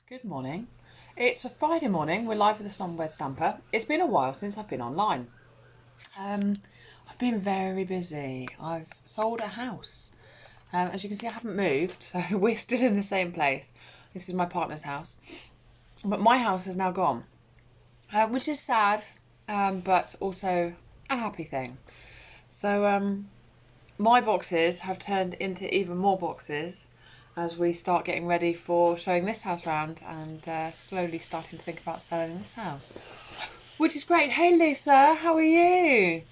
Good morning. It's a Friday morning. We're live with the Snowbird Stamper. It's been a while since I've been online. I've been very busy. I've sold a house. As you can see, I haven't moved, so we're still in the same place. This is my partner's house. But my house has now gone, which is sad, but also a happy thing. So my boxes have turned into even more boxes as we start getting ready for showing this house around and slowly starting to think about selling this house, which is great. Hey Lisa, how are you?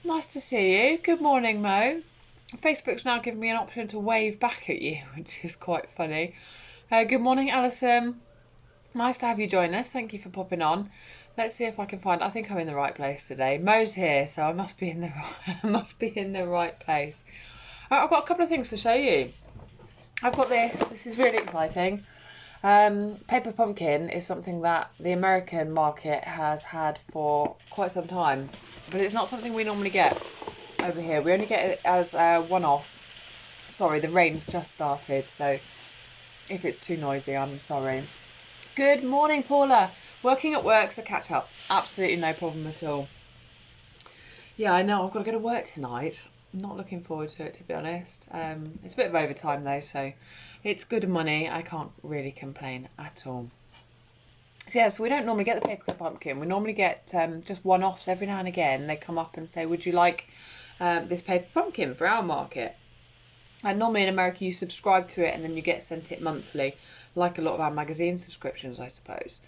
Nice to see you. Good morning, Mo. Facebook's now giving me an option to wave back at you, which is quite funny. Good morning, Alison. Nice to have you join us. Thank you for popping on. Let's see if I can find. I think I'm in the right place today. Mo's here, so I must be in the right place. I've got a couple of things to show you. I've got this. This is really exciting. Paper pumpkin is something that the American market has had for quite some time, but it's not something we normally get over here. We only get it as a one-off. Sorry, the rain's just started, so if it's too noisy, I'm sorry. Good morning, Paula. Working at work, so catch up. Absolutely no problem at all. Yeah, I know. I've got to go to work tonight. I'm not looking forward to it, to be honest. It's a bit of overtime though, so it's good money. I can't really complain at all. So yeah, so we don't normally get the paper pumpkin. We normally get just one-offs every now and again. They come up and say, would you like this paper pumpkin for our market? And normally in America you subscribe to it and then you get sent it monthly, like a lot of our magazine subscriptions, I suppose.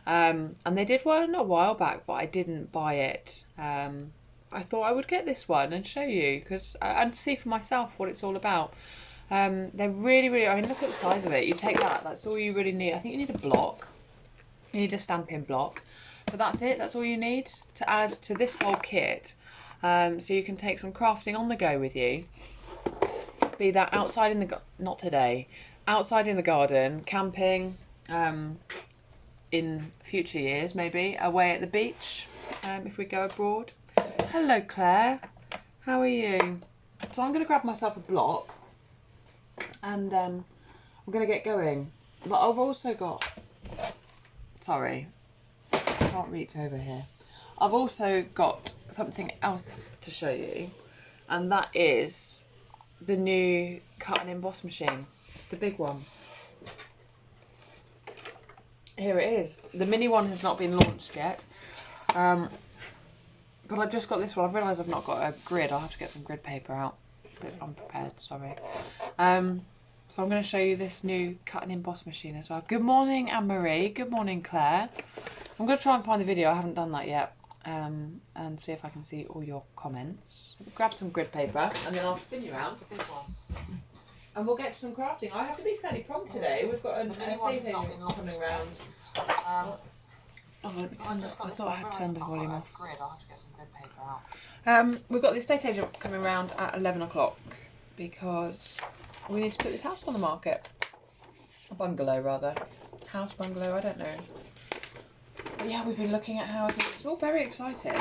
And they did one a while back, but I didn't buy it. I thought I would get this one and show you and see for myself what it's all about. They're really, I mean, look at the size of it. You take that, that's all you really need. I think you need a block. You need a Stampin block. But that's it, that's all you need to add to this whole kit. So you can take some crafting on the go with you. Be that outside in the, not today, outside in the garden, camping, in future years maybe, away at the beach, if we go abroad. Hello Claire, how are you? So I'm going to grab myself a block and I'm going to get going. But I've also got, sorry, I can't reach over here. I've also got something else to show you, and that is the new cut and emboss machine, the big one. Here it is. The mini one has not been launched yet. But I've just got this one. I've realised I've not got a grid. I'll have to get some grid paper out. A bit unprepared, sorry. So I'm going to show you this new cut and emboss machine as well. Good morning, Anne-Marie. Good morning, Claire. I'm going to try and find the video. I haven't done that yet. And see if I can see all your comments. Grab some grid paper and then I'll spin you around with this one. And we'll get to some crafting. I have to be fairly prompt today. We've got an estate agent coming round. I thought I had turned the volume off. I'll have to get some grid paper out. We've got the estate agent coming round at 11 o'clock because we need to put this house on the market. A bungalow, rather. House, bungalow, I don't know. But yeah, we've been looking at houses. It's all very exciting.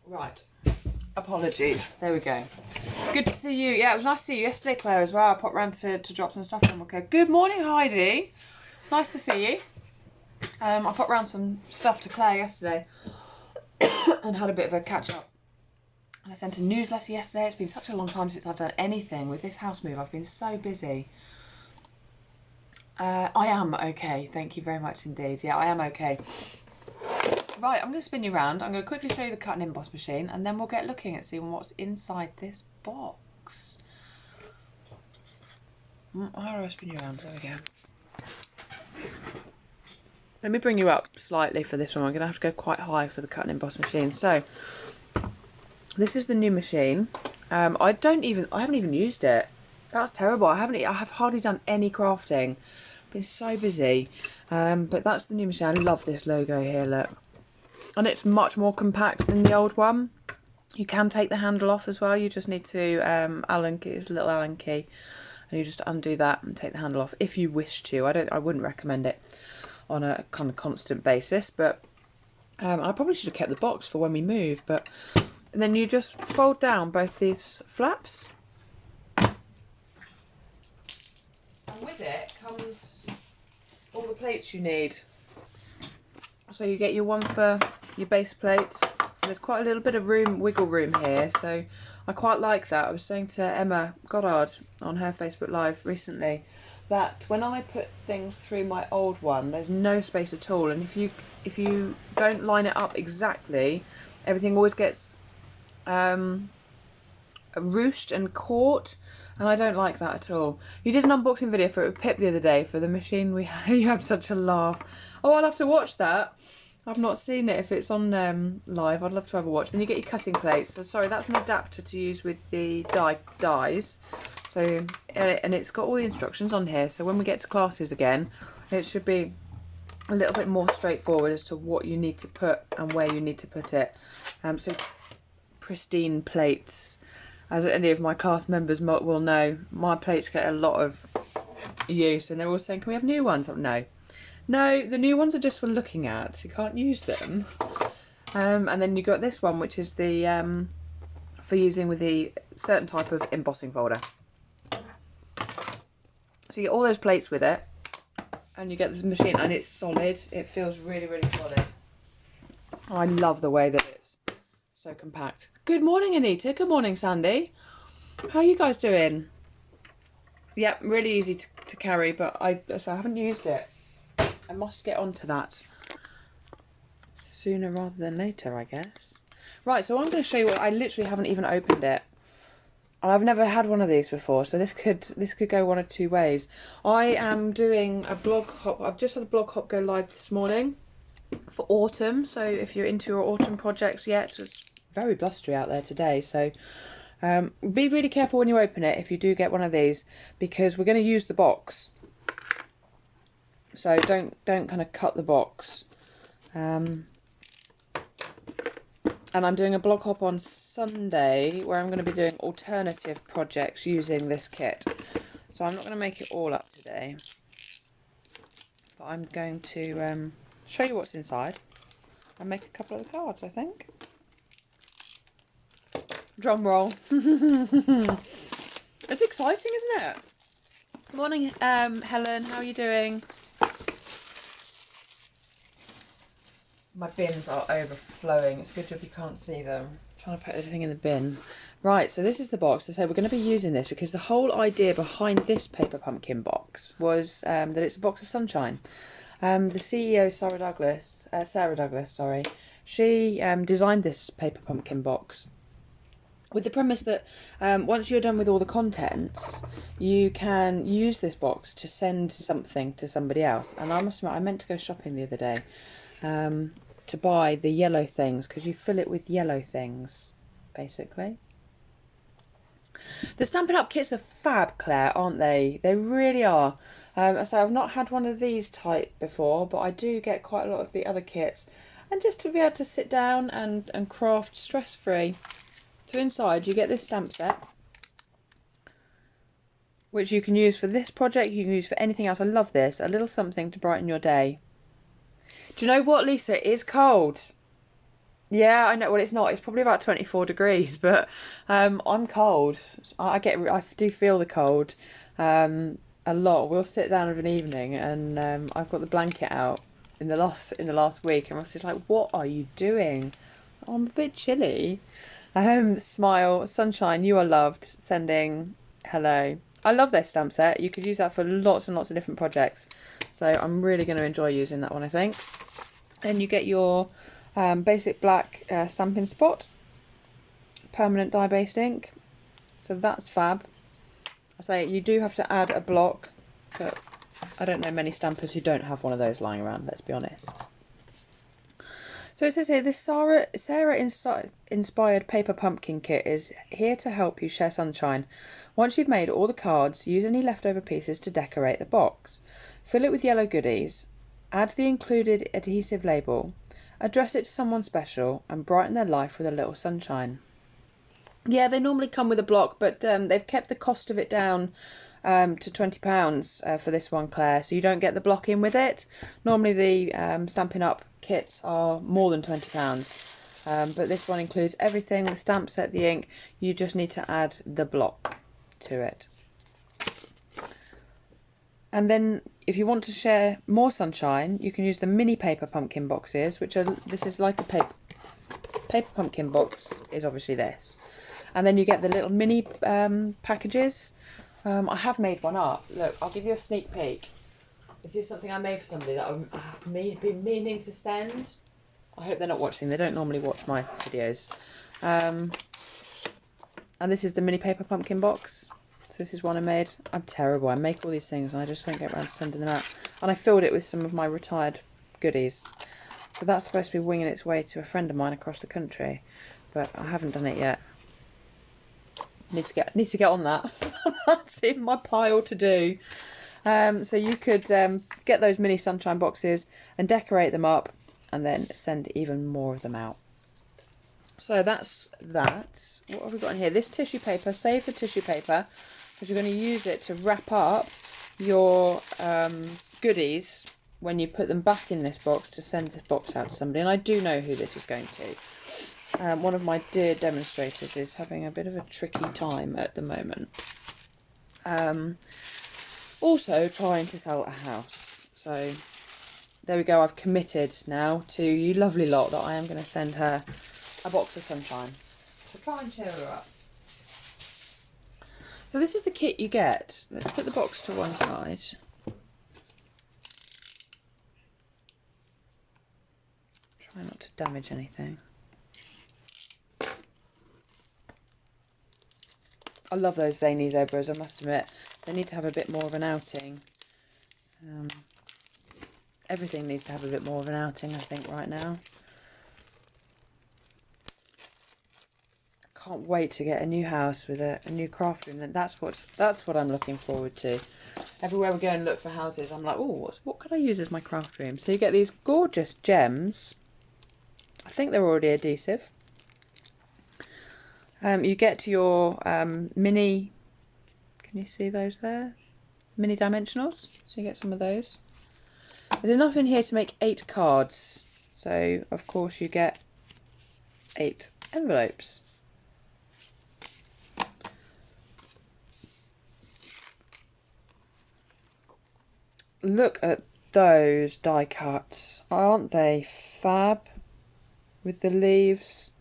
Right. Apologies. There we go. Good to see you. Yeah, it was nice to see you yesterday, Claire, as well. I popped round to drop some stuff on. Okay. Good morning, Heidi. Nice to see you. I popped round some stuff to Claire yesterday and had a bit of a catch up. I sent a newsletter yesterday. It's been such a long time since I've done anything with this house move. I've been so busy. I am okay. Thank you very much indeed. Yeah, I am okay. Right, I'm going to spin you around. I'm going to quickly show you the cut and emboss machine and then we'll get looking at seeing what's inside this box. How do I spin you around? There we go. Let me bring you up slightly for this one. I'm going to have to go quite high for the cut and emboss machine. So, this is the new machine. I haven't even used it. That's terrible. I have hardly done any crafting. Been so busy. But that's the new machine. I love this logo here, look. And it's much more compact than the old one. You can take the handle off as well. You just need to Allen key, it's a little Allen key, and you just undo that and take the handle off if you wish to. I wouldn't recommend it on a kind of constant basis, but I probably should have kept the box for when we move. But then you just fold down both these flaps with it comes all the plates you need. So you get your one for your base plate. There's quite a little bit of wiggle room here, so I quite like that. I was saying to Emma Goddard on her Facebook Live recently that when I put things through my old one, there's no space at all, and if you don't line it up exactly, everything always gets ruched and caught, and I don't like that at all. You did an unboxing video for it with Pip the other day for the machine. You had such a laugh. Oh, I'll have to watch that. I've not seen it. If it's on live, I'd love to have a watch. Then you get your cutting plates. So sorry, that's an adapter to use with the dies. So and it's got all the instructions on here. So when we get to classes again, it should be a little bit more straightforward as to what you need to put and where you need to put it. So pristine plates. As any of my class members will know, my plates get a lot of use, and they're all saying, "Can we have new ones?" No, the new ones are just for looking at. You can't use them. And then you got this one, which is the for using with the certain type of embossing folder. So you get all those plates with it, and you get this machine, and it's solid. It feels really, really solid. I love the way that it's so compact. Good morning, Anita. Good morning, Sandy. How are you guys doing? Yep, really easy to carry, but I haven't used it. I must get onto that sooner rather than later, I guess. Right, so I'm going to show you what I literally haven't even opened it. And I've never had one of these before, so this could go one of two ways. I am doing a blog hop. I've just had a blog hop go live this morning for autumn. So if you're into your autumn projects yet, it's very blustery out there today. So be really careful when you open it if you do get one of these, because we're going to use the box. So don't kind of cut the box. And I'm doing a blog hop on Sunday where I'm going to be doing alternative projects using this kit. So I'm not going to make it all up today, but I'm going to show you what's inside and make a couple of the cards, I think. Drum roll. It's exciting, isn't it? Morning, Helen. How are you doing? My bins are overflowing. It's a good job you can't see them. I'm trying to put everything in the bin. Right, so this is the box. So we're going to be using this because the whole idea behind this paper pumpkin box was that it's a box of sunshine. The CEO, Sarah Douglas, she designed this paper pumpkin box with the premise that once you're done with all the contents, you can use this box to send something to somebody else. And I must admit, I meant to go shopping the other day to buy the yellow things, because you fill it with yellow things, basically. The Stampin' Up kits are fab, Claire, aren't they? They really are. So I've not had one of these type before, but I do get quite a lot of the other kits. And just to be able to sit down and craft stress-free. So inside you get this stamp set, which you can use for this project, you can use for anything else. I love this, a little something to brighten your day. Do you know what, Lisa? It is cold. Yeah, I know. Well, it's not. It's probably about 24 degrees, but I'm cold. I do feel the cold a lot. We'll sit down of an evening, and I've got the blanket out in the last week, and Ross is like, "What are you doing?" Oh, I'm a bit chilly. Smile, sunshine. You are loved. Sending hello. I love this stamp set. You could use that for lots and lots of different projects. So I'm really going to enjoy using that one, I think. Then you get your basic black Stampin' Spot, permanent dye-based ink. So that's fab. I say you do have to add a block, but I don't know many stampers who don't have one of those lying around, let's be honest. So it says here, this Sarah-inspired paper pumpkin kit is here to help you share sunshine. Once you've made all the cards, use any leftover pieces to decorate the box. Fill it with yellow goodies, add the included adhesive label, address it to someone special, and brighten their life with a little sunshine. Yeah, they normally come with a block, but they've kept the cost of it down to £20 for this one, Claire, so you don't get the block in with it. Normally the Stampin' Up kits are more than £20, but this one includes everything, the stamp set, the ink. You just need to add the block to it. And then if you want to share more sunshine, you can use the mini paper pumpkin boxes, which are, this is like a paper pumpkin box is obviously this. And then you get the little mini packages. I have made one up. Look, I'll give you a sneak peek. This is something I made for somebody that I've been meaning to send. I hope they're not watching. They don't normally watch my videos. And this is the mini paper pumpkin box. So this is one I made. I'm terrible. I make all these things and I just don't get around to sending them out. And I filled it with some of my retired goodies. So that's supposed to be winging its way to a friend of mine across the country. But I haven't done it yet. Need to get on that. That's in my pile to do. So you could get those mini sunshine boxes and decorate them up and then send even more of them out. So that's that. What have we got in here? This tissue paper. Save the tissue paper because you're going to use it to wrap up your goodies when you put them back in this box to send this box out to somebody. And I do know who this is going to. One of my dear demonstrators is having a bit of a tricky time at the moment. Also trying to sell a house. So there we go. I've committed now to you lovely lot that I am going to send her a box of sunshine. So try and cheer her up. So this is the kit you get. Let's put the box to one side. Try not to damage anything. I love those zany zebras, I must admit. They need to have a bit more of an outing. Everything needs to have a bit more of an outing, I think, right now. I can't wait to get a new house with a new craft room. That's what I'm looking forward to. Everywhere we go and look for houses, I'm like, oh, what could I use as my craft room? So you get these gorgeous gems. I think they're already adhesive. You get your mini, can you see those there? Mini dimensionals, so you get some of those. There's enough in here to make 8 cards, so of course you get 8 envelopes. Look at those die cuts, aren't they fab? With the leaves.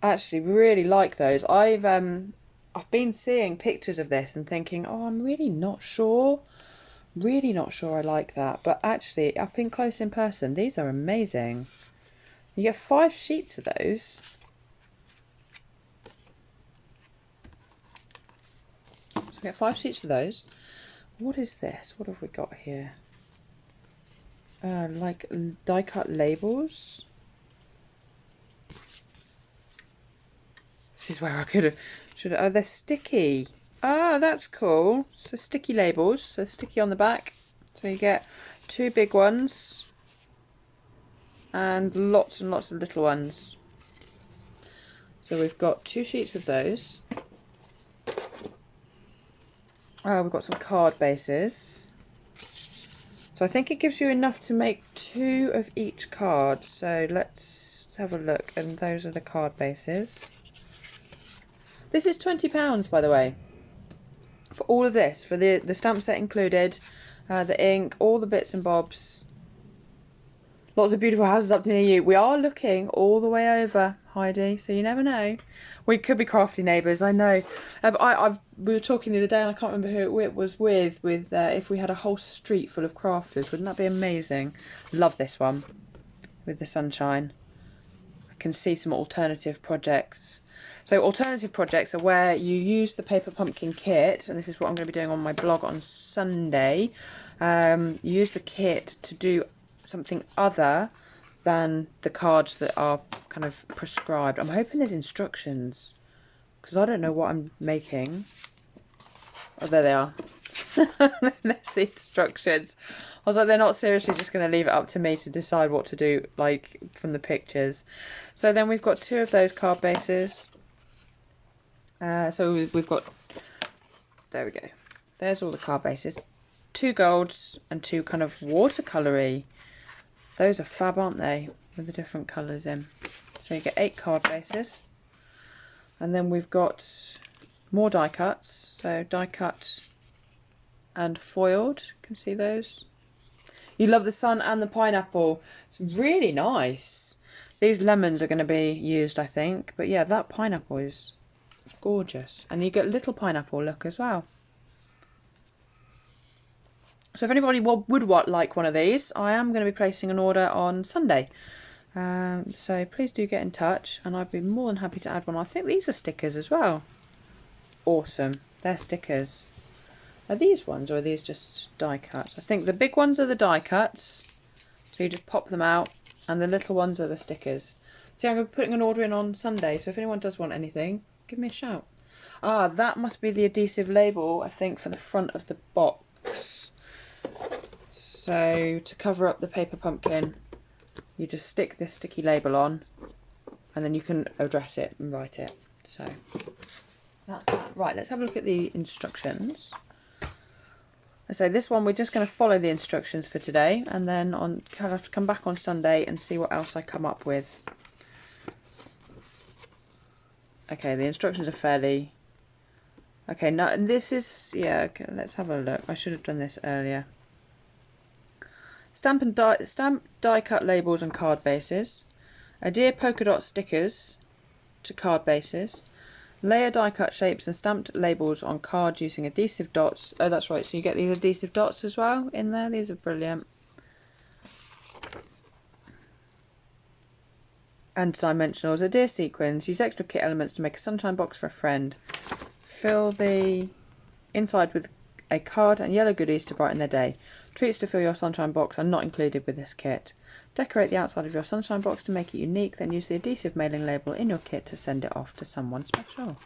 Actually really like those. I've been seeing pictures of this and thinking, oh, I'm really not sure I like that, but actually up in close in person these are amazing. You get 5 sheets of those. So we get 5 sheets of those. What is this? What have we got here? Like die cut labels. This is where I should have, oh, they're sticky. Oh, that's cool. So sticky labels, so sticky on the back. So you get 2 big ones and lots of little ones. So we've got 2 sheets of those. Oh, we've got some card bases. So I think it gives you enough to make 2 of each card. So let's have a look, and those are the card bases. This is £20, by the way, for all of this, for the stamp set included, the ink, all the bits and bobs. Lots of beautiful houses up near you. We are looking all the way over, Heidi, so you never know. We could be crafty neighbours, I know. We were talking the other day, and I can't remember who it was with if we had a whole street full of crafters. Wouldn't that be amazing? Love this one with the sunshine. I can see some alternative projects. So alternative projects are where you use the paper pumpkin kit, and this is what I'm going to be doing on my blog on Sunday. You use the kit to do something other than the cards that are kind of prescribed. I'm hoping there's instructions, because I don't know what I'm making. Oh, there they are. There's the instructions. I was like, they're not seriously just going to leave it up to me to decide what to do, like, from the pictures. So then we've got 2 of those card bases. So we've got, there we go. There's all the card bases. 2 golds and 2 kind of watercolour-y. Those are fab, aren't they? With the different colours in. So you get 8 card bases. And then we've got more die cuts. So die cut and foiled. You can see those. You love the sun and the pineapple. It's really nice. These lemons are going to be used, I think. But yeah, that pineapple is gorgeous. And you get little pineapple look as well. So if anybody would like one of these, I am going to be placing an order on Sunday. So please do get in touch and I'd be more than happy to add one. I think these are stickers as well. Awesome. They're stickers. Are these ones or are these just die cuts? I think the big ones are the die cuts. So you just pop them out and the little ones are the stickers. So I'm going to be putting an order in on Sunday. So if anyone does want anything, give me a shout. Ah, that must be the adhesive label, I think, for the front of the box. So to cover up the paper pumpkin, you just stick this sticky label on and then you can address it and write it. So that's that. Right, let's have a look at the instructions. So this one we're just going to follow the instructions for today and then I'll have to come back on Sunday and see what else I come up with. Okay, the instructions are fairly... Okay, now this is... Yeah, okay, let's have a look. I should have done this earlier. Stamp die cut labels and card bases. Adhere polka dot stickers to card bases. Layer die cut shapes and stamped labels on cards using adhesive dots. Oh, that's right. So you get these adhesive dots as well in there. These are brilliant. And dimensionals. Adhere sequins. Use extra kit elements to make a sunshine box for a friend. Fill the inside with a card and yellow goodies to brighten their day. Treats to fill your sunshine box are not included with this kit. Decorate the outside of your sunshine box to make it unique, then use the adhesive mailing label in your kit to send it off to someone special.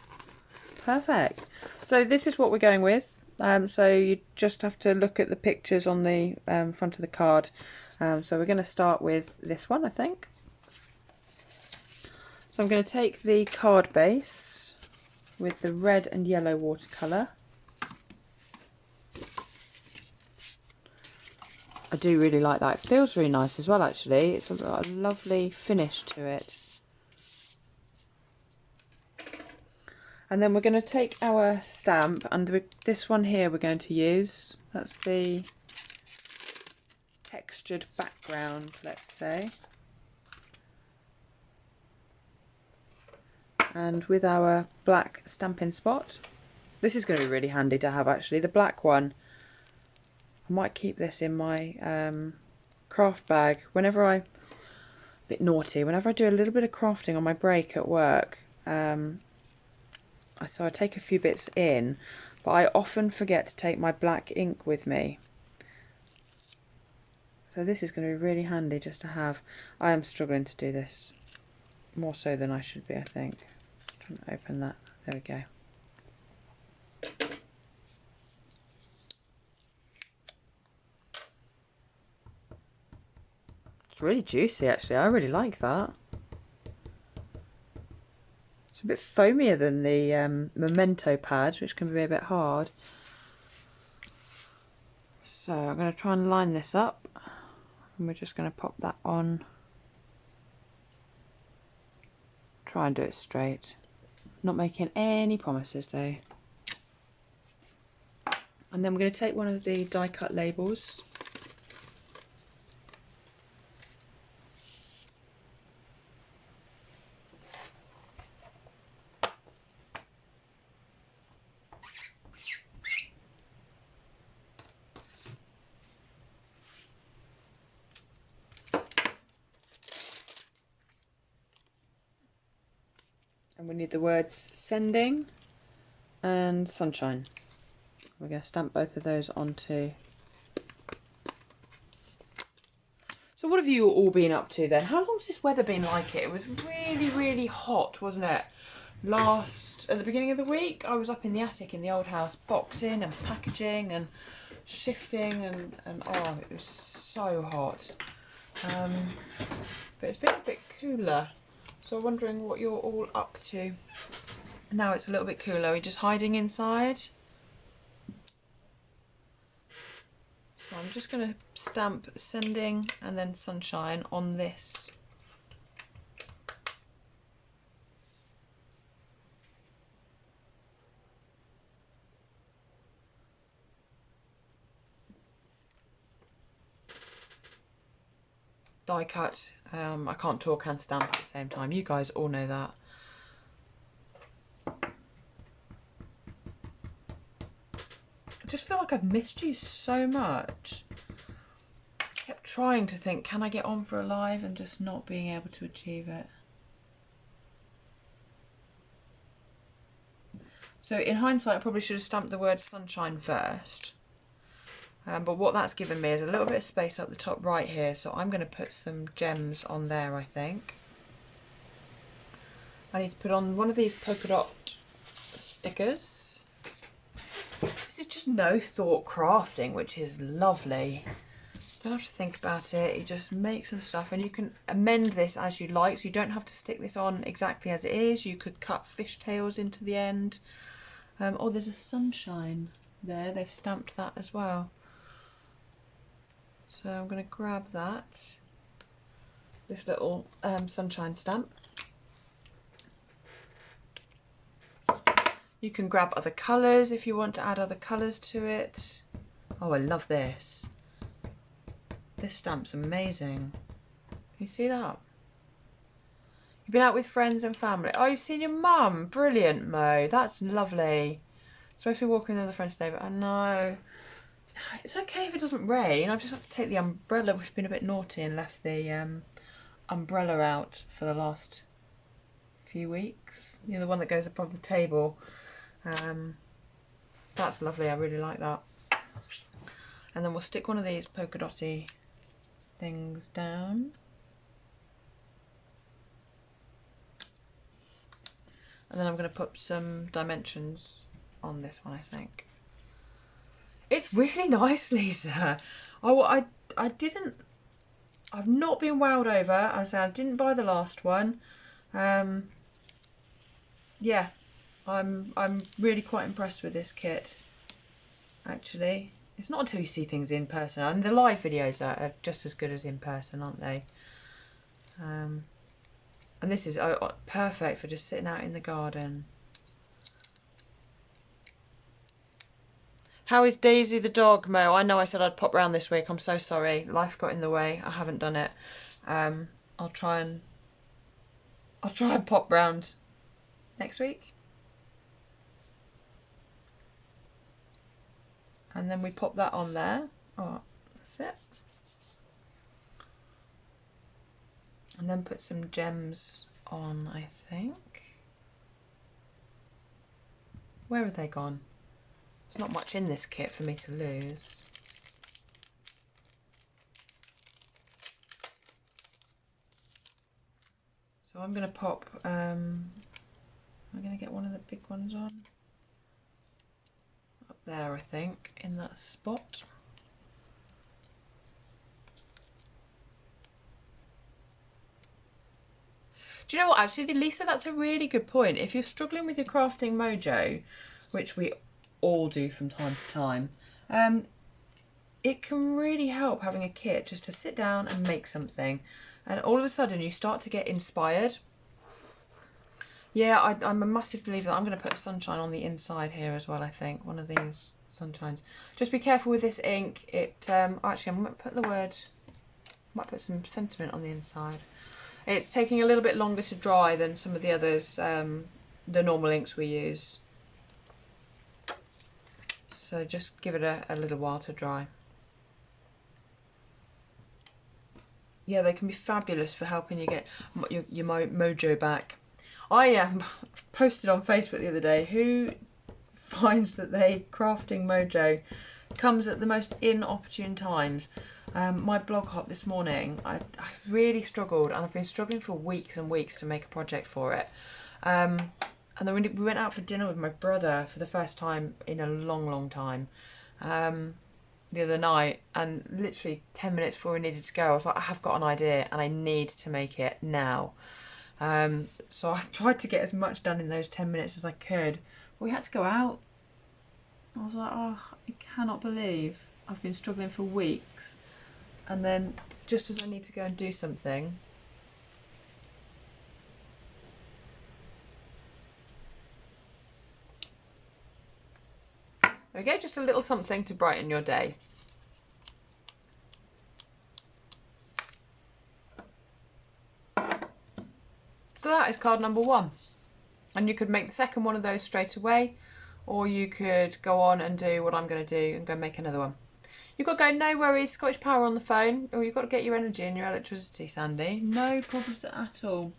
Perfect. So this is what we're going with. So you just have to look at the pictures on the front of the card. So we're going to start with this one, I think. So I'm going to take the card base with the red and yellow watercolour. I do really like that. It feels really nice as well, actually. It's a lovely finish to it. And then we're going to take our stamp, and this one here we're going to use. That's the textured background, let's say. And with our black Stampin' spot. This is going to be really handy to have, actually. The black one. I might keep this in my craft bag whenever a bit naughty, whenever I do a little bit of crafting on my break at work. So I take a few bits in, but I often forget to take my black ink with me. So this is going to be really handy just to have. I am struggling to do this, more so than I should be, I think. I'm trying to open that. There we go. It's really juicy, actually. I really like that. It's a bit foamier than the Memento pad, which can be a bit hard. So I'm going to try and line this up. And we're just going to pop that on. Try and do it straight. Not making any promises, though. And then we're going to take one of the die cut labels. And we need the words sending and sunshine. We're going to stamp both of those onto. So what have you all been up to then? How long's this weather been like it? It was really, really hot, wasn't it? At the beginning of the week, I was up in the attic in the old house boxing and packaging and shifting and oh, it was so hot. But it's been a bit cooler. So I'm wondering what you're all up to. Now it's a little bit cooler. Are you just hiding inside? So I'm just going to stamp sending and then sunshine on this. die cut. I can't talk and stamp at the same time. You guys all know that. I just feel like I've missed you so much. I kept trying to think, can I get on for a live, and just not being able to achieve it. So in hindsight, I probably should have stamped the word sunshine first. But what that's given me is a little bit of space up the top right here, so I'm going to put some gems on there, I think. I need to put on one of these polka dot stickers. This is just no thought crafting, which is lovely. Don't have to think about it, you just make some stuff, and you can amend this as you like, so you don't have to stick this on exactly as it is. You could cut fishtails into the end. Oh, there's a sunshine there, they've stamped that as well. So I'm going to grab that, this little sunshine stamp. You can grab other colours if you want to add other colours to it. Oh, I love this. This stamp's amazing. Can you see that? You've been out with friends and family. Oh, you've seen your mum. Brilliant, Mo. That's lovely. Supposed to be walking with other friends today, but I know. It's okay if it doesn't rain. I've just had to take the umbrella, which has been a bit naughty, and left the umbrella out for the last few weeks. You know, the one that goes above the table. That's lovely. I really like that. And then we'll stick one of these polka dotty things down. And then I'm going to put some dimensions on this one, I think. It's really nice, Lisa. I've not been wowed over. I said I didn't buy the last one. Yeah, I'm really quite impressed with this kit, actually. It's not until you see things in person, and the live videos are just as good as in person, aren't they? And this is perfect for just sitting out in the garden. How is Daisy the dog, Mo? I know I said I'd pop round this week. I'm so sorry. Life got in the way. I haven't done it. I'll try and pop round next week. And then we pop that on there. Oh, that's it. And then put some gems on, I think. Where have they gone? There's not much in this kit for me to lose. So I'm going to pop, I'm going to get one of the big ones on. Up there, I think, in that spot. Do you know what, actually, Lisa, that's a really good point. If you're struggling with your crafting mojo, which we all do from time to time, it can really help having a kit just to sit down and make something, and all of a sudden you start to get inspired. Yeah, I'm a massive believer that I'm going to put a sunshine on the inside here as well, I think, one of these sunshines. Just be careful with this ink. Actually, I'm going to put might put some sentiment on the inside. It's taking a little bit longer to dry than some of the others, the normal inks we use. So just give it a little while to dry. Yeah, they can be fabulous for helping you get your mojo back. I posted on Facebook the other day, who finds that crafting mojo comes at the most inopportune times. My blog hop this morning, I really struggled, and I've been struggling for weeks and weeks to make a project for it. And then we went out for dinner with my brother for the first time in a long time the other night, and literally 10 minutes before we needed to go, I was like, I have got an idea and I need to make it now. So I tried to get as much done in those 10 minutes as I could, but we had to go out. I was like, oh, I cannot believe I've been struggling for weeks, and then just as I need to go and do something, there we go, just a little something to brighten your day. that is card number 1. And you could make the second one of those straight away, or you could go on and do what I'm going to do and go make another one. You've got to go, no worries, Scottish Power on the phone, or you've got to get your energy and your electricity, Sandy. No problems at all.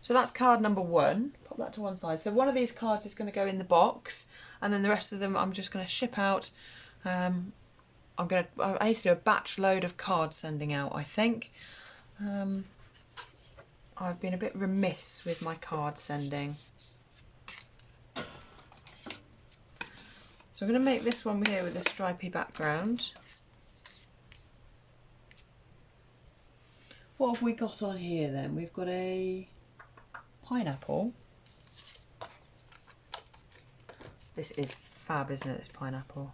So that's card number 1. Pop that to one side. So one of these cards is going to go in the box, and then the rest of them I'm just going to ship out. I need to do a batch load of cards sending out, I think. I've been a bit remiss with my card sending. So I'm going to make this one here with a stripy background. What have we got on here then? We've got a pineapple. This is fab, isn't it, this pineapple?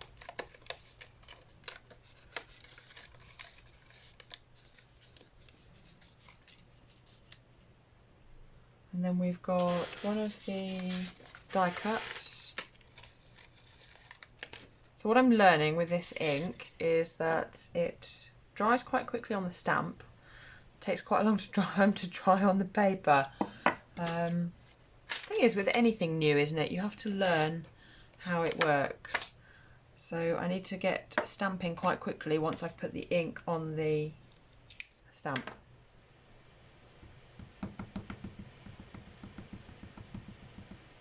And then we've got one of the die cuts. So what I'm learning with this ink is that it dries quite quickly on the stamp. It takes quite a long time to dry on the paper. The thing is with anything new, isn't it? You have to learn how it works. So I need to get stamping quite quickly once I've put the ink on the stamp.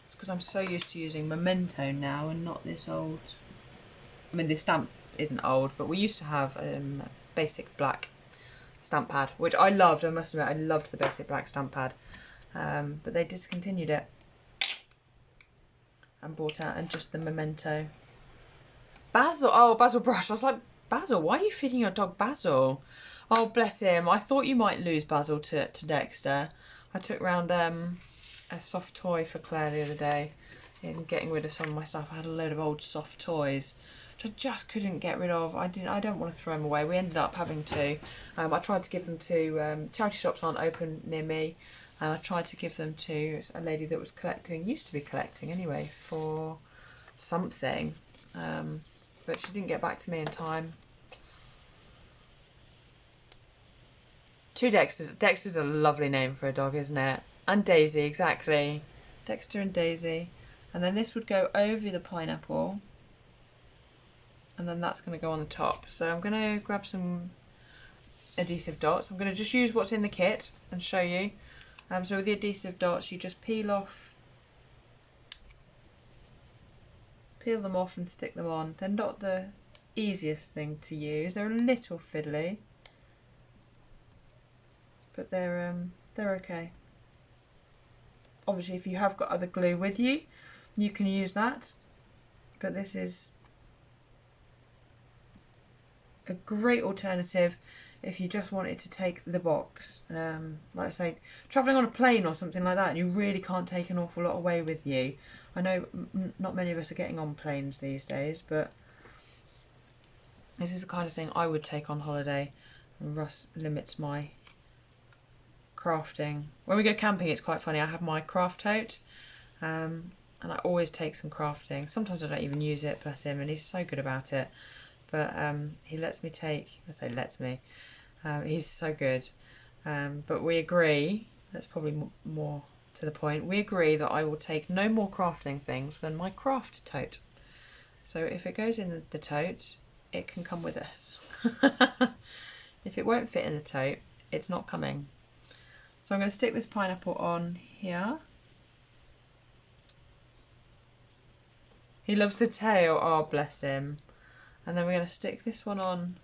It's because I'm so used to using Memento now and not this old... I mean, this stamp isn't old, but we used to have a basic black stamp pad, which I loved. I must admit, I loved the basic black stamp pad, but they discontinued it and brought out and just the Memento. Basil, oh, Basil brush. I was like, Basil, why are you feeding your dog Basil? Oh, bless him. I thought you might lose Basil to Dexter. I took round a soft toy for Claire the other day in getting rid of some of my stuff. I had a load of old soft toys which I just couldn't get rid of. I don't want to throw them away. We ended up having to. I tried to give them to charity shops aren't open near me. I tried to give them to a lady that was collecting, used to be collecting anyway, for something, but she didn't get back to me in time. 2 Dexters. Dexter's a lovely name for a dog, isn't it? And Daisy, exactly. Dexter and Daisy. And then this would go over the pineapple. And then that's going to go on the top. So I'm going to grab some adhesive dots. I'm going to just use what's in the kit and show you. So with the adhesive dots, you just peel them off and stick them on. They're not the easiest thing to use. They're a little fiddly, but they're okay. Obviously, if you have got other glue with you, you can use that. But this is a great alternative if you just wanted to take the box. Like I say, travelling on a plane or something like that, and you really can't take an awful lot away with you. I know not many of us are getting on planes these days, but this is the kind of thing I would take on holiday. And Russ limits my crafting. When we go camping, it's quite funny. I have my craft tote, and I always take some crafting. Sometimes I don't even use it, bless him, and he's so good about it. But he lets me take, I say lets me, he's so good. But we agree, that's probably more to the point, we agree that I will take no more crafting things than my craft tote. So if it goes in the tote, it can come with us. If it won't fit in the tote, it's not coming. So I'm going to stick this pineapple on here. He loves the tail, oh bless him. And then we're going to stick this one on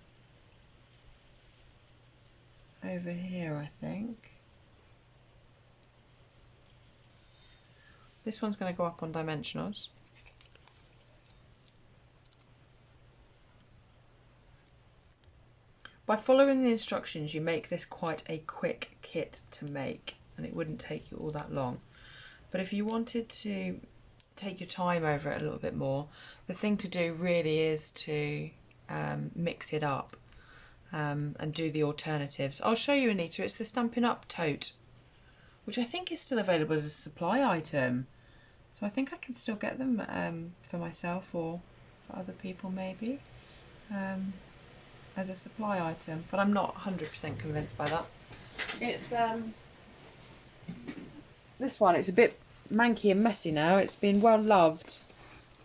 over here, I think. This one's going to go up on dimensionals. By following the instructions, you make this quite a quick kit to make, and it wouldn't take you all that long. But if you wanted to take your time over it a little bit more, the thing to do really is to mix it up and do the alternatives. I'll show you, Anita. It's the Stampin' Up tote, which I think is still available as a supply item. So I think I can still get them for myself or for other people maybe as a supply item, but I'm not 100% convinced by that. It's this one, it's a bit manky and messy now. It's been well loved.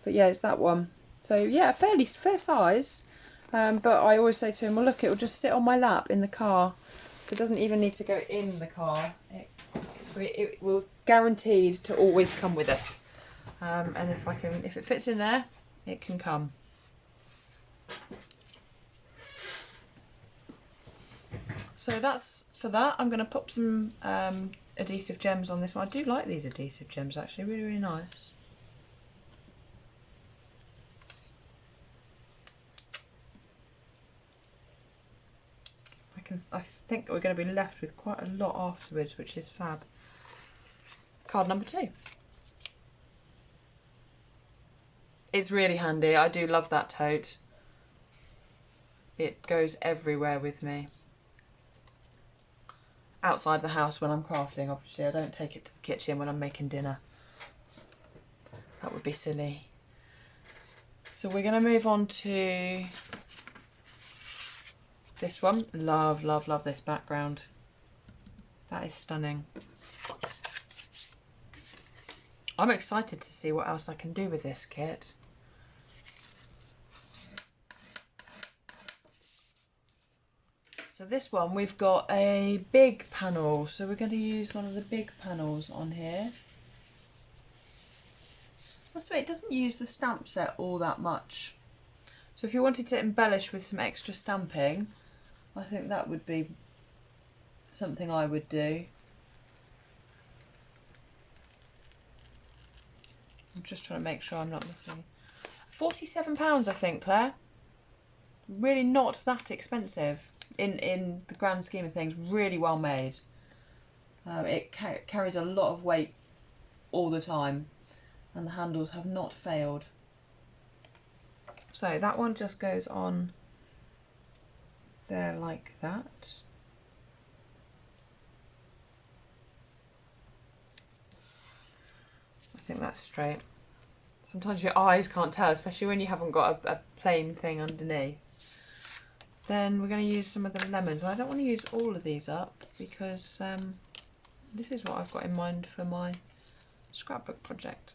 But yeah, it's that one. So yeah, fair size. But I always say to him, well, look, it will just sit on my lap in the car. So it doesn't even need to go in the car. It will guaranteed to always come with us. And if it fits in there, it can come. So that's for that. I'm going to pop some adhesive gems on this one. I do like these adhesive gems actually, really, really nice. I think we're going to be left with quite a lot afterwards, which is fab. Card number 2. It's really handy. I do love that tote. It goes everywhere with me. Outside the house when I'm crafting, obviously. I don't take it to the kitchen when I'm making dinner. That would be silly. So we're going to move on to this one. Love, love, love this background. That is stunning. I'm excited to see what else I can do with this kit. So this one, we've got a big panel. So we're going to use one of the big panels on here. Must admit, it doesn't use the stamp set all that much. So if you wanted to embellish with some extra stamping, I think that would be something I would do. I'm just trying to make sure I'm not missing. £47 I think, Claire. Really not that expensive in the grand scheme of things. Really well made. It carries a lot of weight all the time, and the handles have not failed. So that one just goes on there like that. I think that's straight. Sometimes your eyes can't tell, especially when you haven't got a plain thing underneath. Then we're going to use some of the lemons. I don't want to use all of these up because this is what I've got in mind for my scrapbook project.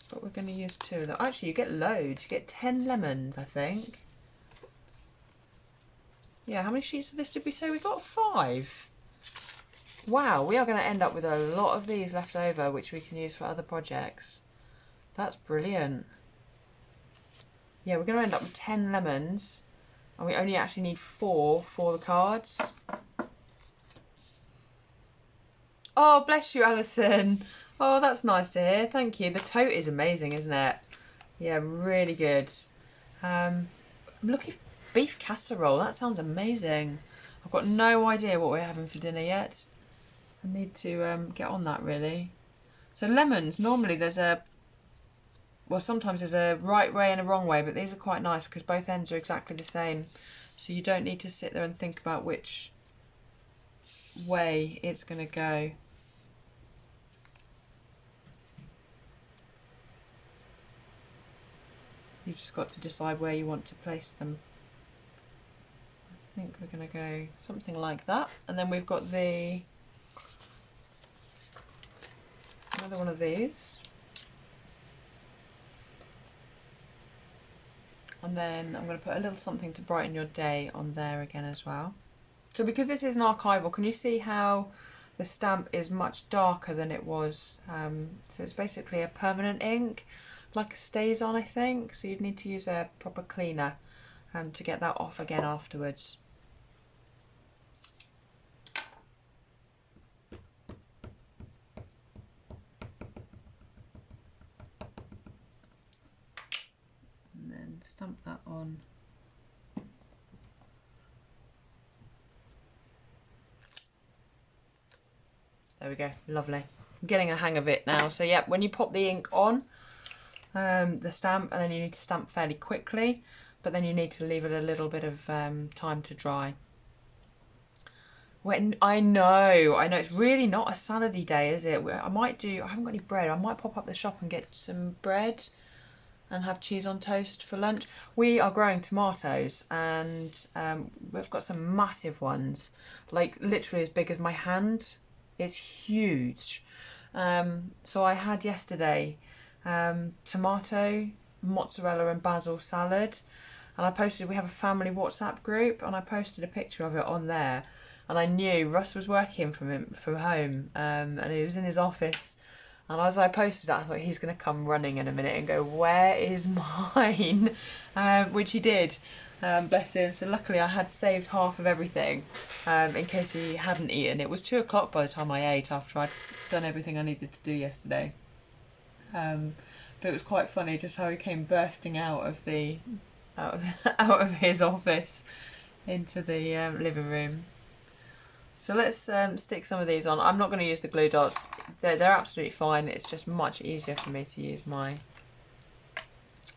But we're going to use 2 of them. Actually, you get loads. You get 10 lemons, I think. Yeah, how many sheets of this did we say we got? 5. Wow, we are going to end up with a lot of these left over, which we can use for other projects. That's brilliant. Yeah, we're going to end up with 10 lemons. And we only actually need 4 for the cards. Oh, bless you, Alison. Oh, that's nice to hear. Thank you. The tote is amazing, isn't it? Yeah, really good. I'm looking for beef casserole. That sounds amazing. I've got no idea what we're having for dinner yet. I need to get on that, really. So lemons, normally sometimes there's a right way and a wrong way, but these are quite nice because both ends are exactly the same. So you don't need to sit there and think about which way it's going to go. You've just got to decide where you want to place them. I think we're going to go something like that. And then we've got another one of these. And then I'm going to put a little something to brighten your day on there again as well. So because this is an archival, can you see how the stamp is much darker than it was? So it's basically a permanent ink, like a StazOn, I think. So you'd need to use a proper cleaner to get that off again afterwards. Stamp that on. There we go, lovely. I'm getting a hang of it now. So yeah, when you pop the ink on the stamp, and then you need to stamp fairly quickly, but then you need to leave it a little bit of time to dry. I know it's really not a salady day, is it? I haven't got any bread. I might pop up the shop and get some bread and have cheese on toast for lunch. We are growing tomatoes, and we've got some massive ones, like literally as big as my hand. It's huge. So I had yesterday tomato, mozzarella and basil salad, and we have a family WhatsApp group, and I posted a picture of it on there, and I knew Russ was working from home, and he was in his office, and as I posted it, I thought he's going to come running in a minute and go, where is mine? Which he did, bless him. So luckily I had saved half of everything in case he hadn't eaten. It was 2 o'clock by the time I ate after I'd done everything I needed to do yesterday. But it was quite funny just how he came bursting out of his office into the living room. So let's stick some of these on. I'm not going to use the glue dots. They're absolutely fine. It's just much easier for me to use my...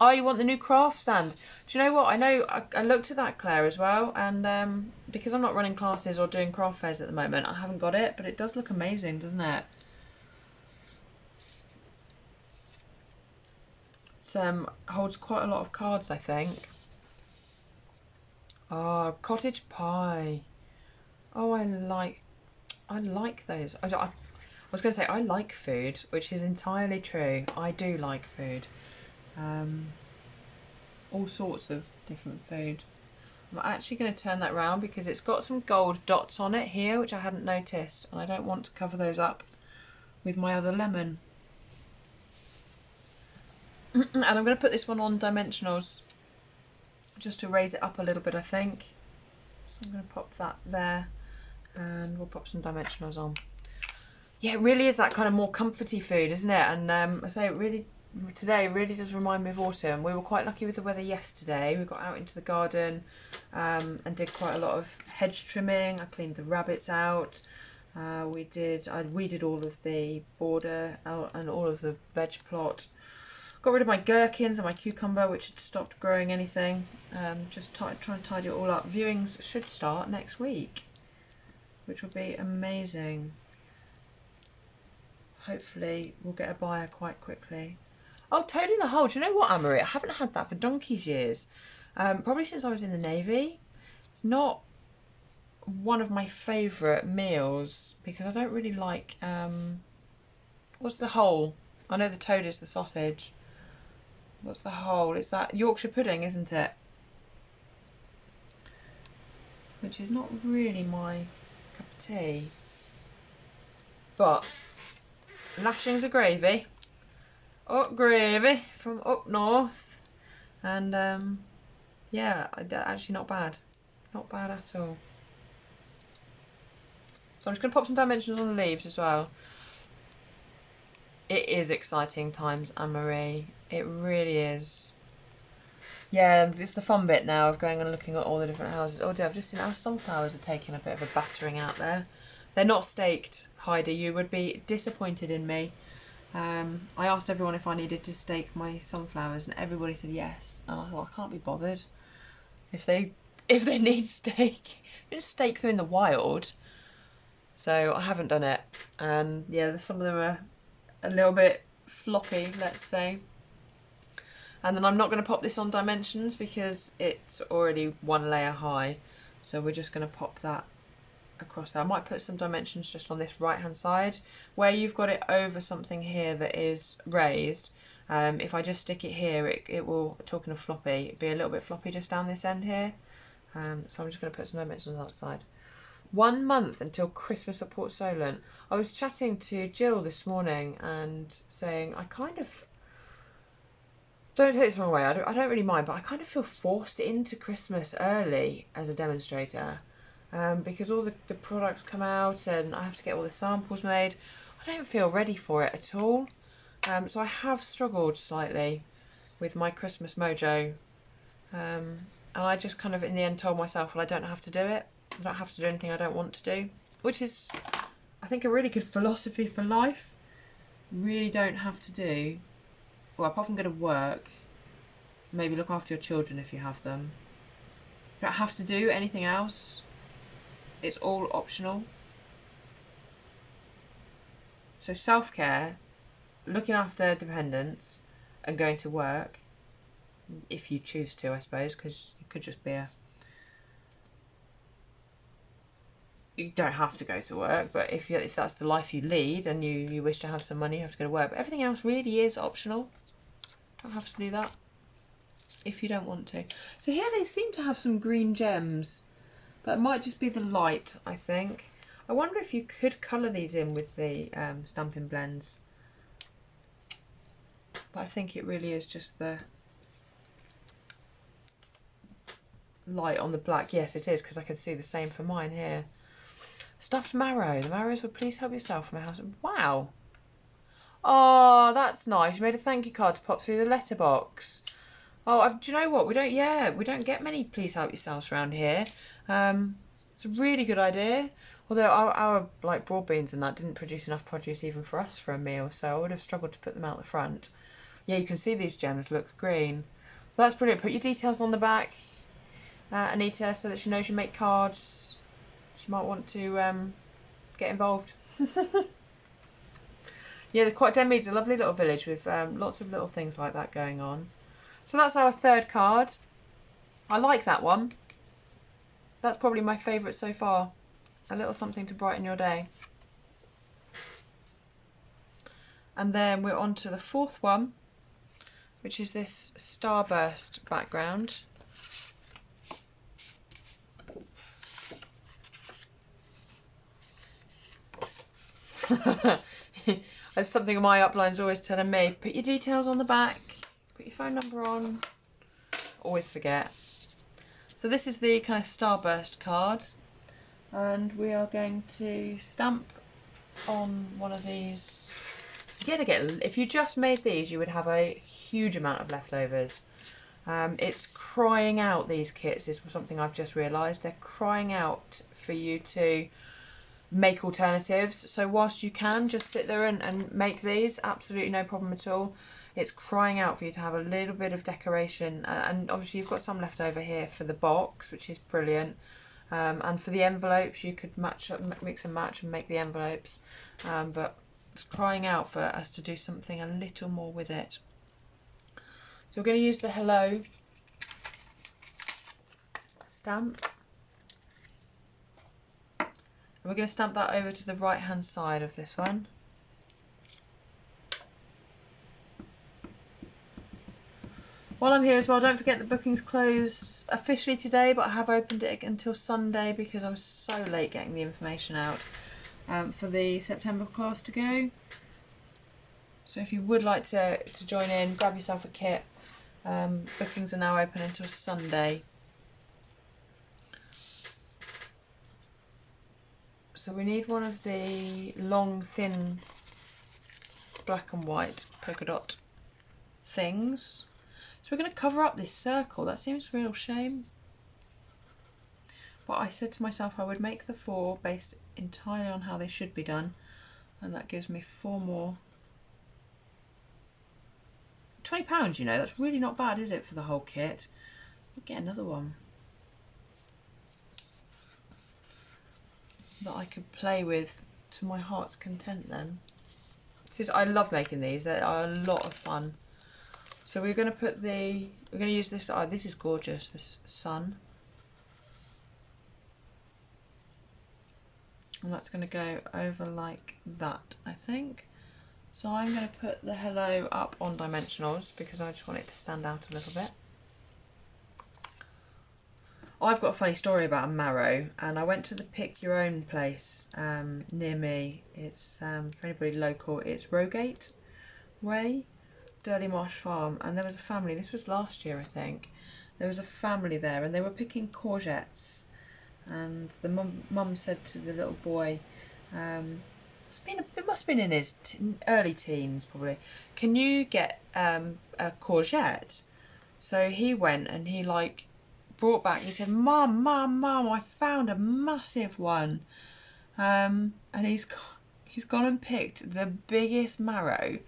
Oh, you want the new craft stand? Do you know what? I know I looked at that, Claire, as well. And because I'm not running classes or doing craft fairs at the moment, I haven't got it. But it does look amazing, doesn't it? It holds quite a lot of cards, I think. Oh, cottage pie. Oh, I like those. I was going to say I like food, which is entirely true. I do like food. All sorts of different food. I'm actually going to turn that round because it's got some gold dots on it here, which I hadn't noticed, and I don't want to cover those up with my other lemon. And I'm going to put this one on dimensionals just to raise it up a little bit, I think. So I'm going to pop that there. And we'll pop some dimensionals on. Yeah, it really is that kind of more comforty food, isn't it? And I say today really does remind me of autumn. We were quite lucky with the weather yesterday. We got out into the garden and did quite a lot of hedge trimming. I cleaned the rabbits out. We did all of the border and all of the veg plot. Got rid of my gherkins and my cucumber, which had stopped growing anything. Just trying to tidy it all up. Viewings should start next week, which would be amazing. Hopefully we'll get a buyer quite quickly. Oh, toad in the hole. Do you know what, Anne-Marie? I haven't had that for donkey's years. Probably since I was in the Navy. It's not one of my favourite meals because I don't really like... what's the hole? I know the toad is the sausage. What's the hole? It's that Yorkshire pudding, isn't it? Which is not really my cup of tea. But lashings of gravy. Up gravy from up north. And yeah, actually not bad. Not bad at all. So I'm just going to pop some dimensions on the leaves as well. It is exciting times, Anne-Marie. It really is. Yeah, it's the fun bit now of going and looking at all the different houses. Oh dear, I've just seen our sunflowers are taking a bit of a battering out there. They're not staked, Heidi. You would be disappointed in me. I asked everyone if I needed to stake my sunflowers, and everybody said yes. And I thought I can't be bothered. If they need stake, just stake them in the wild. So I haven't done it, and yeah, some of them are a little bit floppy, let's say. And then I'm not going to pop this on dimensions because it's already one layer high, so we're just going to pop that across there. I might put some dimensions just on this right hand side where you've got it over something here that is raised. If I just stick it here, it will, talking of floppy, it'd be a little bit floppy just down this end here. So I'm just going to put some dimensions on that side. 1 month until Christmas at Port Solent. I was chatting to Jill this morning and saying I kind of, don't take this the wrong way, I don't really mind, but I kind of feel forced into Christmas early as a demonstrator because all the products come out and I have to get all the samples made. I don't feel ready for it at all. So I have struggled slightly with my Christmas mojo. And I just kind of in the end told myself, well, I don't have to do it. I don't have to do anything I don't want to do, which is, I think, a really good philosophy for life. You really don't have to do, well, apart from go to work, maybe look after your children if you have them. You don't have to do anything else. It's all optional. So self-care, looking after dependents, and going to work, if you choose to, I suppose, because it could just be a you don't have to go to work, but if that's the life you lead and you wish to have some money, you have to go to work. But everything else really is optional. Don't have to do that if you don't want to. So here they seem to have some green gems, but it might just be the light, I think. I wonder if you could colour these in with the Stampin' blends. But I think it really is just the light on the black. Yes, it is, because I can see the same for mine here. Stuffed marrow. The marrows would please help yourself from my house. Wow. Oh, that's nice. You made a thank you card to pop through the letterbox. Oh, do you know what? We don't get many please help yourselves around here. It's a really good idea. Although our like broad beans and that didn't produce enough produce even for us for a meal, so I would have struggled to put them out the front. Yeah, you can see these gems look green. That's brilliant. Put your details on the back, Anita, so that she knows you make cards. She might want to get involved. Yeah, Denmead's a lovely little village with lots of little things like that going on. So that's our third card. I like that one. That's probably my favourite so far. A little something to brighten your day. And then we're on to the fourth one, which is this starburst background. That's something my upline's always telling me. Put your details on the back. Put your phone number on. Always forget. So this is the kind of starburst card. And we are going to stamp on one of these. If you just made these, you would have a huge amount of leftovers. It's crying out, these kits is something I've just realised. They're crying out for you to make alternatives. So whilst you can just sit there and make these, absolutely no problem at all. It's crying out for you to have a little bit of decoration. And obviously you've got some left over here for the box, which is brilliant. And for the envelopes, you could mix and match and make the envelopes. But it's crying out for us to do something a little more with it. So we're going to use the Hello stamp. And we're going to stamp that over to the right hand side of this one. While I'm here as well, don't forget the bookings close officially today, but I have opened it until Sunday because I was so late getting the information out for the September class to go. So if you would like to join in, grab yourself a kit. Bookings are now open until Sunday. So we need one of the long, thin, black and white polka dot things. So we're going to cover up this circle. That seems a real shame. But I said to myself I would make the 4 based entirely on how they should be done. And that gives me 4 more. £20, you know, that's really not bad, is it, for the whole kit? I'll get another one that I could play with to my heart's content then. I love making these. They are a lot of fun. So we're going to use this. Oh, this is gorgeous. This sun, and that's going to go over like that, I think. So I'm going to put the Hello up on dimensionals because I just want it to stand out a little bit. I've got a funny story about a marrow, and I went to the Pick Your Own place near me. It's for anybody local. It's Rogate Way, Dirty Marsh Farm, and there was a family. This was last year, I think. There was a family there, and they were picking courgettes. And the mum said to the little boy, it must have been in his early teens probably, "Can you get a courgette?" So he went and he brought back. He said, "Mum, I found a massive one." And he's gone and picked the biggest marrow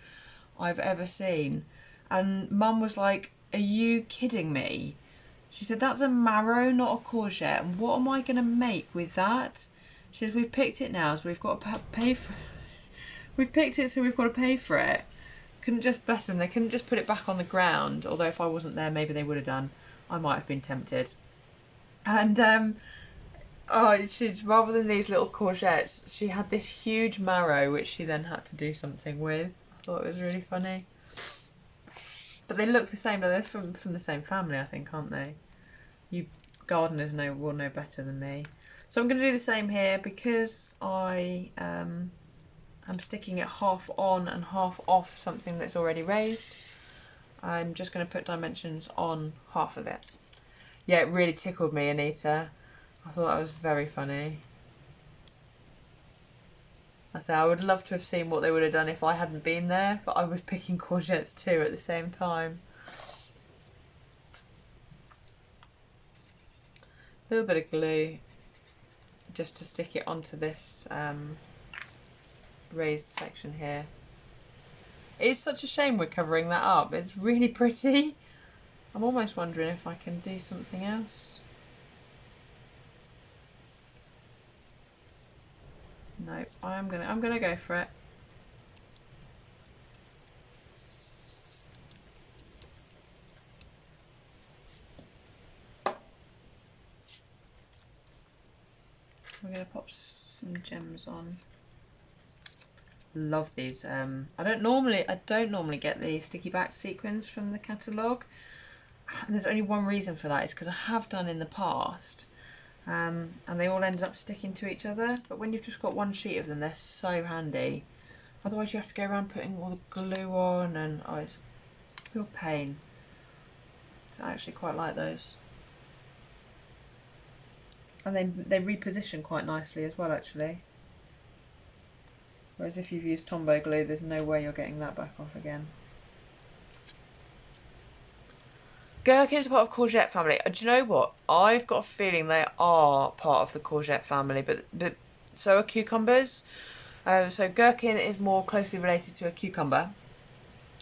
I've ever seen. And Mum was like, "Are you kidding me?" She said, "That's a marrow, not a courgette. And what am I going to make with that?" She says, "We've picked it now, so we've got to pay for it." We've picked it, so we've got to pay for it. Couldn't just, bless them, they couldn't just put it back on the ground. Although if I wasn't there, maybe they would have done. I might have been tempted. And Oh, she's rather than these little courgettes, she had this huge marrow which she then had to do something with. I thought it was really funny. But they look the same. They're from the same family, I think, aren't they? You gardeners will know better than me. So I'm going to do the same here because I'm sticking it half on and half off something that's already raised. I'm just going to put dimensions on half of it. Yeah, it really tickled me, Anita. I thought that was very funny. I say I would love to have seen what they would have done if I hadn't been there, but I was picking courgettes too at the same time. A little bit of glue just to stick it onto this raised section here. It's such a shame we're covering that up. It's really pretty. I'm almost wondering if I can do something else. No, I'm gonna go for it. We're gonna pop some gems on. Love these. I don't normally get the sticky back sequins from the catalogue. There's only one reason for that, is because I have done in the past. And they all ended up sticking to each other, but when you've just got one sheet of them, they're so handy. Otherwise you have to go around putting all the glue on, and oh, it's a real pain. So I actually quite like those, and they reposition quite nicely as well, actually. Whereas if you've used Tombow glue, there's no way you're getting that back off again. Gherkins are part of courgette family. Do you know what? I've got a feeling they are part of the courgette family, but so are cucumbers. So gherkin is more closely related to a cucumber,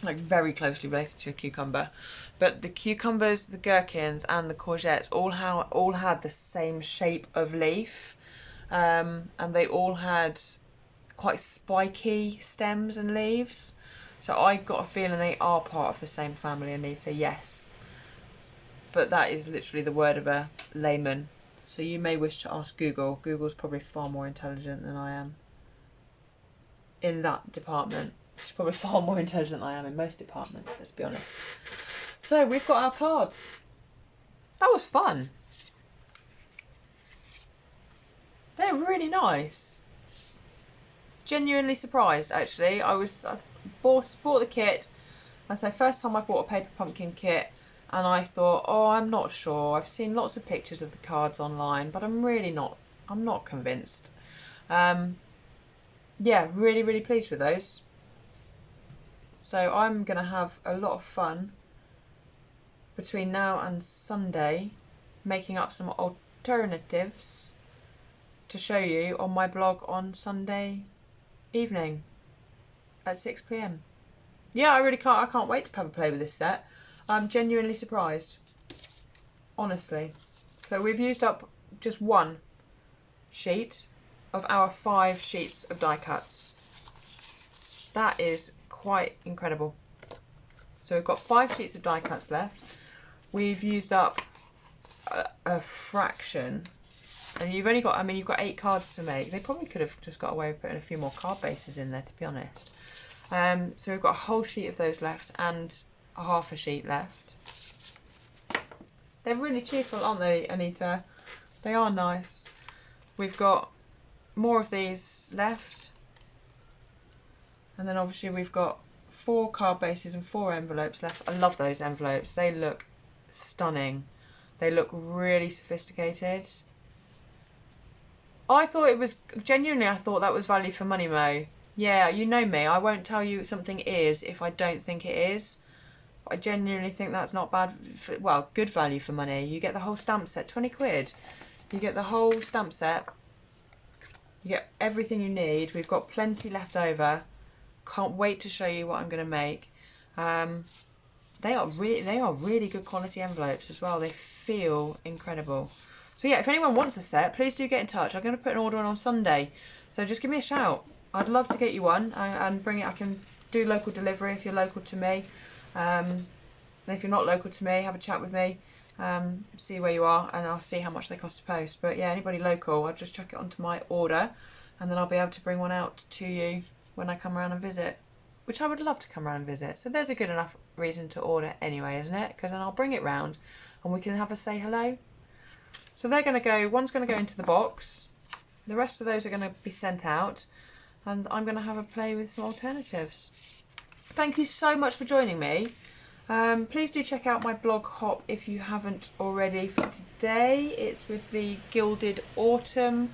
like very closely related to a cucumber. But the cucumbers, the gherkins, and the courgettes all had the same shape of leaf, and they all had quite spiky stems and leaves. So I got a feeling they are part of the same family, Anita. Yes. But that is literally the word of a layman. So you may wish to ask Google. Google's probably far more intelligent than I am in that department. She's probably far more intelligent than I am in most departments, let's be honest. So we've got our cards. That was fun. They're really nice. Genuinely surprised, actually. I bought the kit. I say first time I bought a paper pumpkin kit. And I thought, oh, I'm not sure. I've seen lots of pictures of the cards online, but I'm not convinced. Yeah, really, really pleased with those. So I'm going to have a lot of fun between now and Sunday, making up some alternatives to show you on my blog on Sunday evening at 6 PM. Yeah, I can't wait to have a play with this set. I'm genuinely surprised, honestly. So we've used up just one sheet of our 5 sheets of die cuts. That is quite incredible. So we've got 5 sheets of die cuts left. We've used up a fraction, and you've got 8 cards to make. They probably could have just got away with putting a few more card bases in there, to be honest. So we've got a whole sheet of those left, and a half a sheet left. They're really cheerful, aren't they, Anita? They are nice. We've got more of these left, and then obviously we've got 4 card bases and 4 envelopes left. I love those envelopes. They look stunning. They look really sophisticated. I thought that was value for money, Mo. Yeah, you know me. I won't tell you something is if I don't think it is. I genuinely think that's not bad, well, good value for money. You get the whole stamp set, 20 quid. You get the whole stamp set. You get everything you need. We've got plenty left over. Can't wait to show you what I'm going to make. They are really good quality envelopes as well. They feel incredible. So yeah, if anyone wants a set, please do get in touch. I'm going to put an order on Sunday. So just give me a shout. I'd love to get you one and bring it. I can do local delivery if you're local to me. And if you're not local to me, have a chat with me. see where you are, and I'll see how much they cost to post. But yeah, anybody local, I'll just chuck it onto my order, and then I'll be able to bring one out to you when I come around and visit, which I would love to come around and visit. So there's a good enough reason to order anyway, isn't it? Because then I'll bring it round and we can have a say hello. So they're going to go, one's going to go into the box, the rest of those are going to be sent out, and I'm going to have a play with some alternatives. Thank you so much for joining me. Please do check out my blog hop if you haven't already for today. It's with the Gilded Autumn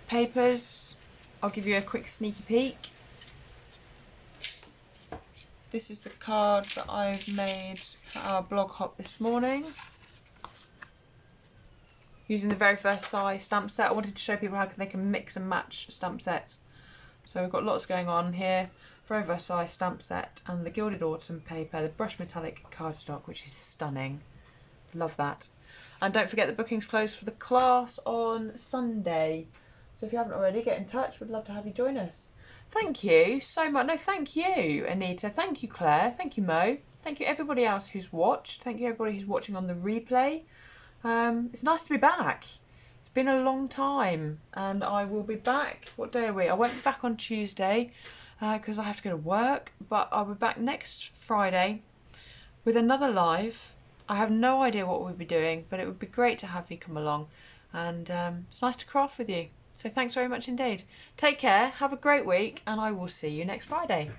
papers. I'll give you a quick sneaky peek. This is the card that I've made for our blog hop this morning, using the very first size stamp set. I wanted to show people how they can mix and match stamp sets. So we've got lots going on here. Very versatile stamp set, and the Gilded Autumn paper, the brushed metallic cardstock, which is stunning. Love that. And don't forget the bookings close for the class on Sunday. So if you haven't already, get in touch. We'd love to have you join us. Thank you so much. No, thank you, Anita. Thank you, Claire. Thank you, Mo. Thank you, everybody else who's watched. Thank you, everybody who's watching on the replay. It's nice to be back. It's been a long time, and I will be back. What day are we? I won't be back on Tuesday, because I have to go to work, but I'll be back next Friday with another live. I have no idea what we'll be doing, but it would be great to have you come along, and it's nice to craft with you. So thanks very much indeed. Take care, have a great week, and I will see you next Friday.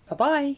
Bye bye.